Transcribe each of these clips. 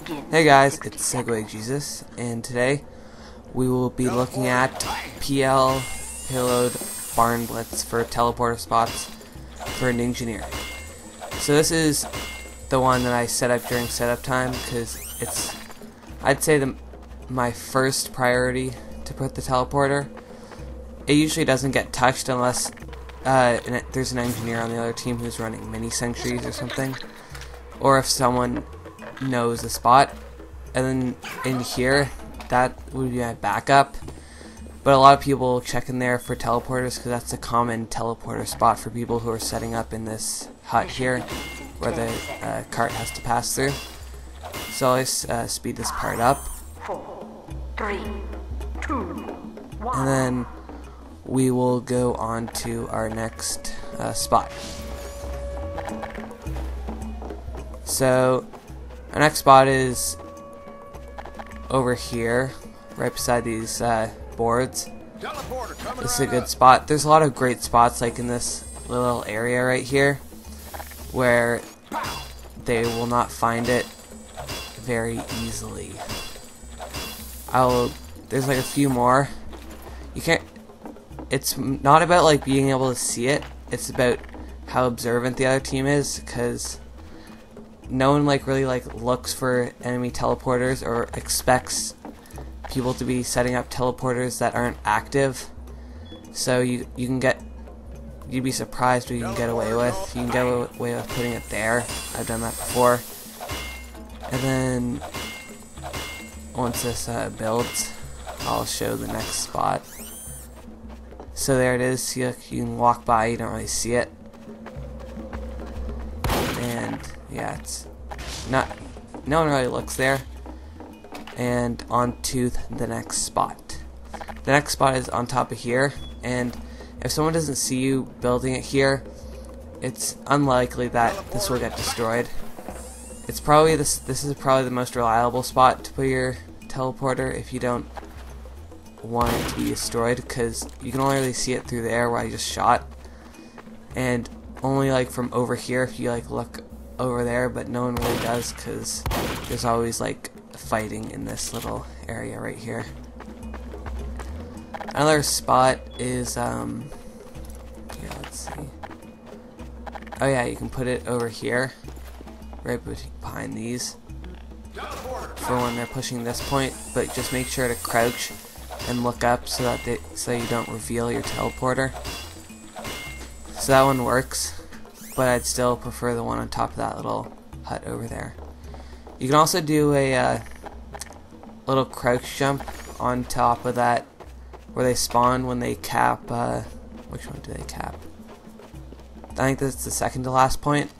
Hey guys, it's Segway Jesus, and today we will be looking at PL payload Barnblitz for teleporter spots for Ninjaneering. So this is the one that I set up during setup time because it's, I'd say, my first priority to put the teleporter. It usually doesn't get touched unless there's an engineer on the other team who's running mini sentries or something, or if someone knows the spot. And then in here, that would be my backup, but a lot of people check in there for teleporters because that's a common teleporter spot for people who are setting up in this hut here where the cart has to pass through. So let's speed this part up, 4, 3, 2, 1. and then we will go on to our next spot. So our next spot is over here, right beside these boards. This is a good spot. There's a lot of great spots like in this little area right here where they will not find it very easily. There's like a few more. You can't. It's not about like being able to see it. It's about how observant the other team is, because no one really looks for enemy teleporters or expects people to be setting up teleporters that aren't active. So you'd be surprised what you can get away with. You can get away with putting it there. I've done that before. And then once this builds, I'll show the next spot. So there it is. You can walk by, you don't really see it. And yeah, it's not, no one really looks there. And on to the next spot. The next spot is on top of here, and if someone doesn't see you building it here, it's unlikely that this will get destroyed. It's probably this is probably the most reliable spot to put your teleporter if you don't want it to be destroyed, because you can only really see it through the air where I just shot, and only from over here if you look over there, but no one really does because there's always fighting in this little area right here. Another spot is yeah, let's see. Oh yeah, you can put it over here, right behind these, for when they're pushing this point. But just make sure to crouch and look up so that you don't reveal your teleporter. So that one works, but I'd still prefer the one on top of that little hut over there. You can also do a little crouch jump on top of that where they spawn when they cap. Which one do they cap? I think that's the second to last point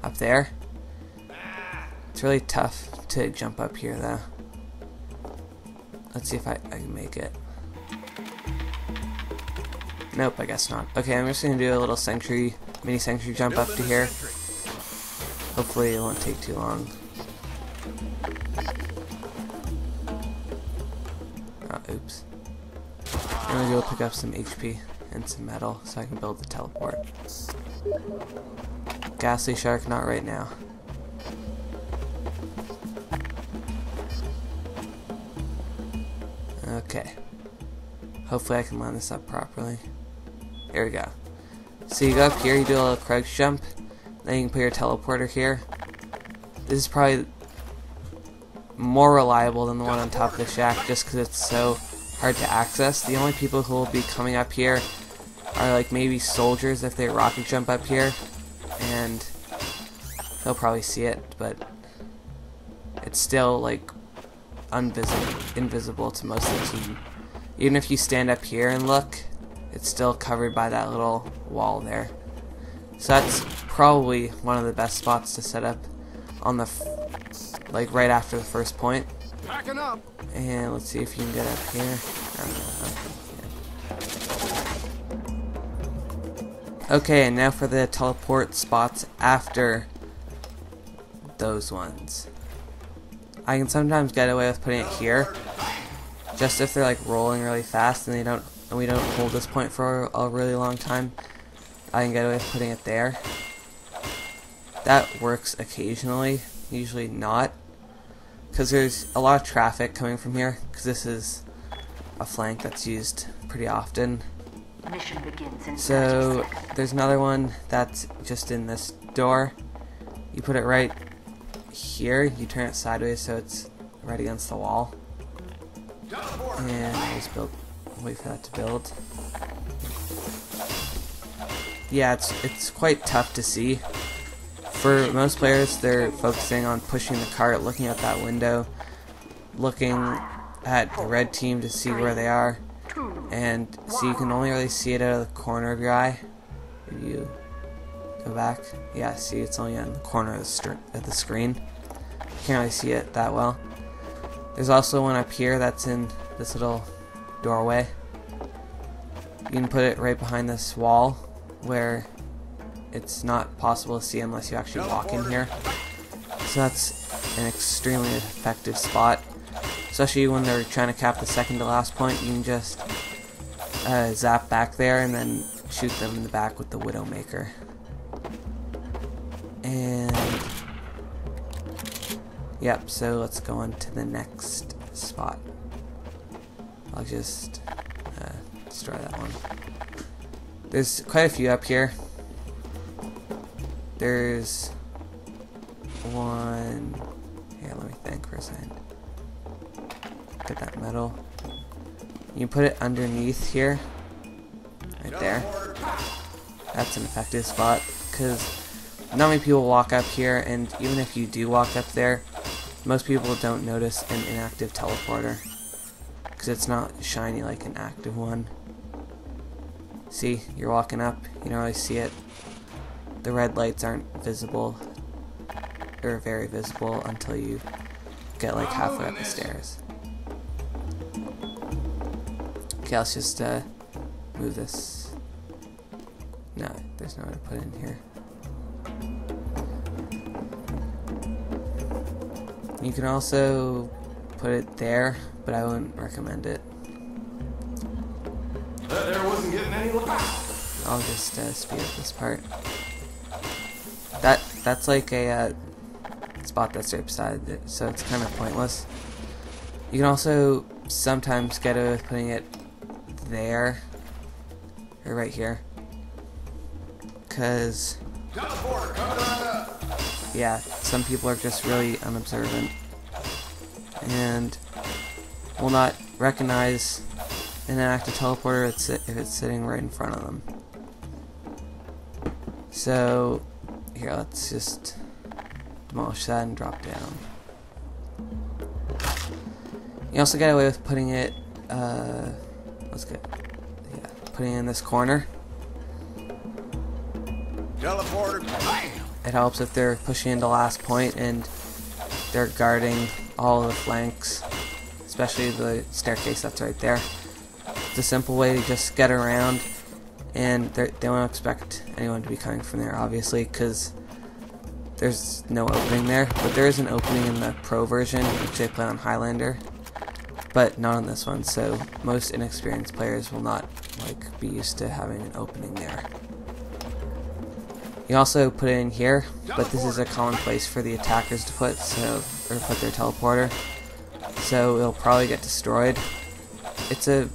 up there. It's really tough to jump up here though. Let's see if I can make it. Nope, I guess not. Okay, I'm just gonna do a little mini sentry jump up to here. Hopefully it won't take too long. Oh, oops. I'm gonna go pick up some HP and some metal so I can build the teleport. Ghastly shark, not right now. Okay. Hopefully I can line this up properly. Here we go. So you go up here, you do a little crouch jump, then you can put your teleporter here. This is probably more reliable than the one on top of the shack just because it's so hard to access. The only people who will be coming up here are maybe soldiers if they rocket jump up here, and they'll probably see it, but it's still invisible to most of the team. Even if you stand up here and look, it's still covered by that little wall there. So that's probably one of the best spots to set up on the right after the first point. Backing up. And let's see if you can get up here. Okay, and now for the teleport spots after those ones. I can sometimes get away with putting it here, just if they're rolling really fast and we don't hold this point for a really long time. I can get away with putting it there. That works occasionally, usually not, because there's a lot of traffic coming from here, because this is a flank that's used pretty often. Mission begins in 30 So seconds. there's another one that's just in this door. You put it right here, you turn it sideways so it's right against the wall. And I just wait for that to build. Yeah, it's quite tough to see. For most players, they're focusing on pushing the cart, looking at that window, looking at the red team to see where they are, and so you can only really see it out of the corner of your eye. If you go back, yeah, see, it's only on the corner of the screen. You can't really see it that well. There's also one up here that's in this little doorway. You can put it right behind this wall where it's not possible to see unless you actually walk in here. So that's an extremely effective spot, especially when they're trying to cap the second to last point. You can just zap back there and then shoot them in the back with the Widowmaker. And yep, so let's go on to the next spot. I'll just destroy that one. There's quite a few up here. There's one here, let me think for a second. Get that metal. You put it underneath here, right there. That's an effective spot, because not many people walk up here, and even if you do walk up there, most people don't notice an inactive teleporter, because it's not shiny like an active one. See, you're walking up, you don't really see it. The red lights aren't visible, or very visible, until you get like halfway up the stairs. Okay, let's just move this. No, there's nowhere to put it in here. You can also put it there, but I wouldn't recommend it. There wasn't getting any I'll just speed up this part. That's like a spot that's right beside it, so it's kind of pointless. You can also sometimes get away with putting it there, or right here, because yeah, some people are just really unobservant and will not recognize an active teleporter if it's sitting right in front of them. So here, let's just demolish that and drop down. You also get away with putting it putting it in this corner. teleporter. Bam! It helps if they're pushing into last point and they're guarding all of the flanks, especially the staircase that's right there. It's a simple way to just get around, and they won't expect anyone to be coming from there, obviously, because there's no opening there. But there is an opening in the Pro version, which they play on Highlander, but not on this one. So most inexperienced players will not be used to having an opening there. You also put it in here, but this is a common place for the attackers to put put their teleporter, so it'll probably get destroyed. It's a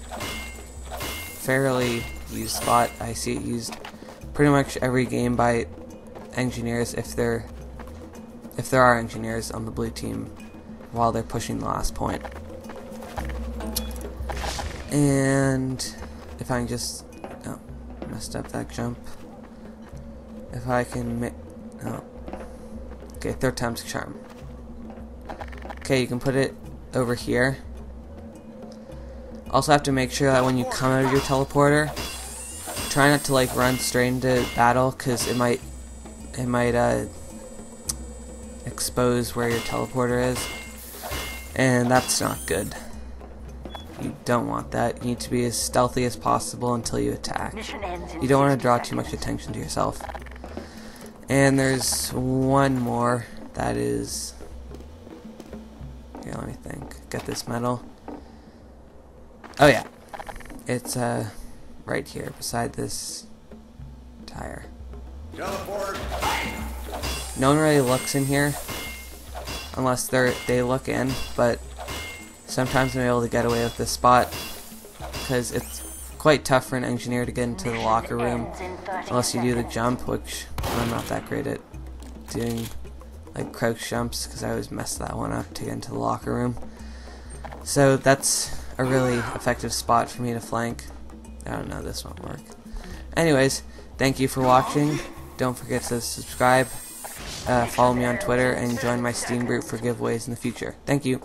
fairly used spot. I see it used pretty much every game by engineers, if there are engineers on the blue team while they're pushing the last point. And if I can just messed up that jump. If I can okay, third time's a charm. Okay, you can put it over here. Also have to make sure that when you come out of your teleporter, try not to run straight into battle, because it might expose where your teleporter is, and that's not good. You don't want that. You need to be as stealthy as possible until you attack. You don't want to draw too much attention to yourself. And there's one more that is... Here, let me think. Get this metal. Oh yeah. It's right here beside this tire. Teleport. No one really looks in here, unless they look in, but sometimes I'm able to get away with this spot because it's quite tough for an engineer to get into the locker room unless you do the jump, which I'm not that great at doing, like crouch jumps, because I always mess that one up to get into the locker room. So that's a really effective spot for me to flank. I don't know, this won't work. Anyways, thank you for watching. Don't forget to subscribe, follow me on Twitter, and join my Steam group for giveaways in the future. Thank you.